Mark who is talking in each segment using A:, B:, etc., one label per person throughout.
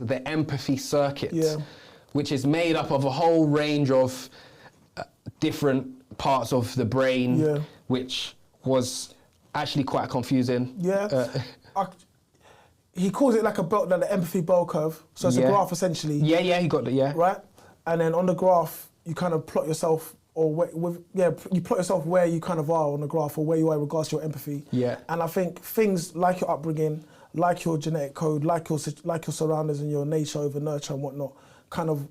A: the empathy circuit,
B: Yeah.
A: which is made up of a whole range of different parts of the brain,
B: Yeah.
A: which was actually quite confusing.
B: Yeah. He calls it like the empathy bell curve. So it's a graph essentially.
A: Yeah, he got it, yeah.
B: Right? And then on the graph, you kind of plot yourself, you plot yourself where you kind of are on the graph, or where you are in regards to your empathy.
A: Yeah.
B: And I think things like your upbringing, like your genetic code, like your surroundings and your nature over nurture and whatnot, kind of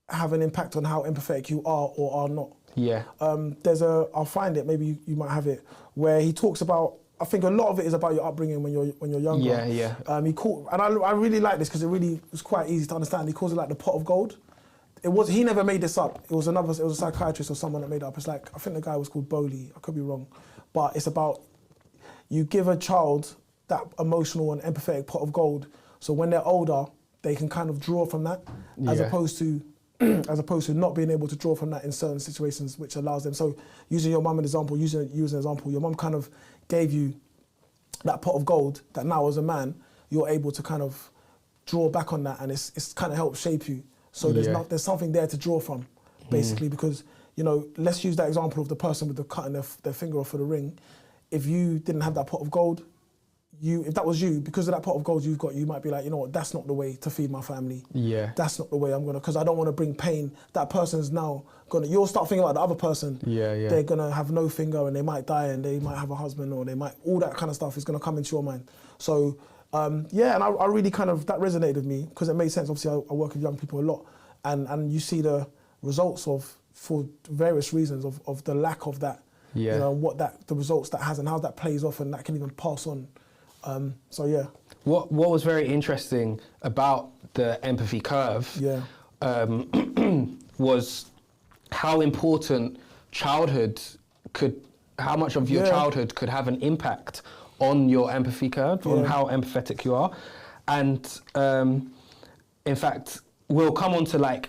B: have an impact on how empathetic you are or are not.
A: Yeah.
B: I'll find it, maybe you might have it, where he talks about, I think a lot of it is about your upbringing when you're younger.
A: Yeah.
B: And I really like this because it really was quite easy to understand. He calls it like the pot of gold. He never made this up. It was a psychiatrist or someone that made it up. It's like, I think the guy was called Bowley, I could be wrong. But it's about, you give a child that emotional and empathetic pot of gold, so when they're older, they can kind of draw from that, as opposed to not being able to draw from that in certain situations, which allows them. So using your mum as an example, your mum kind of gave you that pot of gold that now as a man, you're able to kind of draw back on that, and it's kind of helped shape you. So there's something there to draw from, basically, because, let's use that example of the person with the cutting their finger off for the ring. If you didn't have that pot of gold, if that was you, because of that pot of gold you've got, you might be like, you know what, that's not the way to feed my family.
A: Yeah.
B: That's not the way because I don't want to bring pain. That person's now you'll start thinking about the other person.
A: Yeah.
B: They're gonna have no finger and they might die and they might have a husband, or all that kind of stuff is gonna come into your mind. So, and I really kind of, that resonated with me because it made sense. Obviously, I work with young people a lot, and you see the results for various reasons of the lack of that.
A: Yeah.
B: The results that has and how that plays off, and that can even pass on.
A: What was very interesting about the empathy curve was how important how much of your childhood could have an impact on your empathy curve, on how empathetic you are. And in fact, we'll come on to like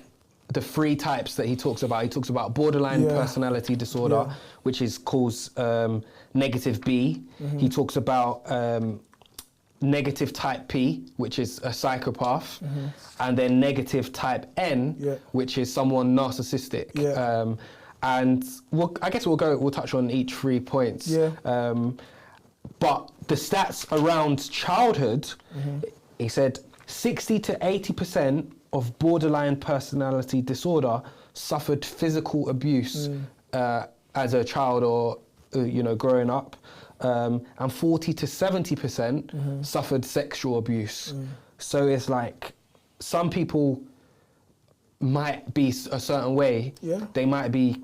A: the 3 types that he talks about. He talks about borderline personality disorder, which is called negative B. He talks about negative type P, which is a psychopath, and then negative type N, which is someone narcissistic. And I guess we'll touch on each 3 points. But the stats around childhood, he said 60 to 80% of borderline personality disorder suffered physical abuse as a child or growing up, and 40 to 70% suffered sexual abuse. So it's like some people might be a certain way. They might be,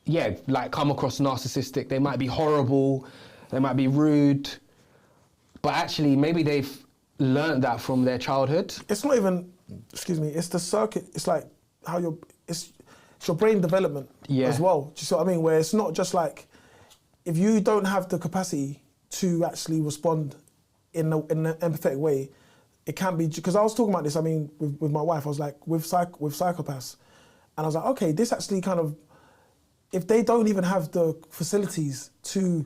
A: like come across narcissistic. They might be horrible. They might be rude. But actually, maybe they've learned that from their childhood.
B: It's not even, it's the circuit. It's like how it's your brain development as well. Do you see what I mean? Where it's not just like, if you don't have the capacity to actually respond in an empathetic way, it can be, because I was talking about this, with my wife, I was like, with psychopaths, and I was like, okay, this actually kind of, if they don't even have the facilities to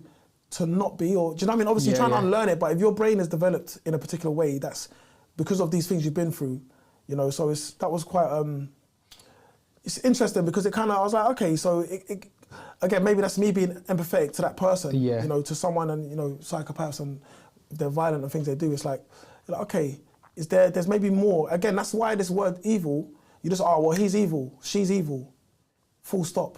B: not be, or, do you know what I mean? Obviously, you're trying to unlearn it, but if your brain is developed in a particular way, that's because of these things you've been through, so that was quite, it's interesting because it kind of, I was like, okay, so again, maybe that's me being empathetic to that person, to someone, and, psychopaths, and they're violent and things they do, it's like okay, there's maybe more. Again, that's why this word evil, you just, he's evil, she's evil, full stop.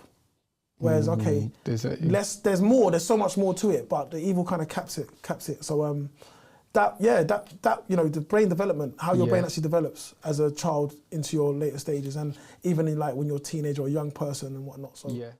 B: Whereas, okay, there's more, there's so much more to it, but the evil kind of caps it. So the brain development, how your brain actually develops as a child into your later stages, and even in like when you're a teenager or a young person and whatnot. So. Yeah.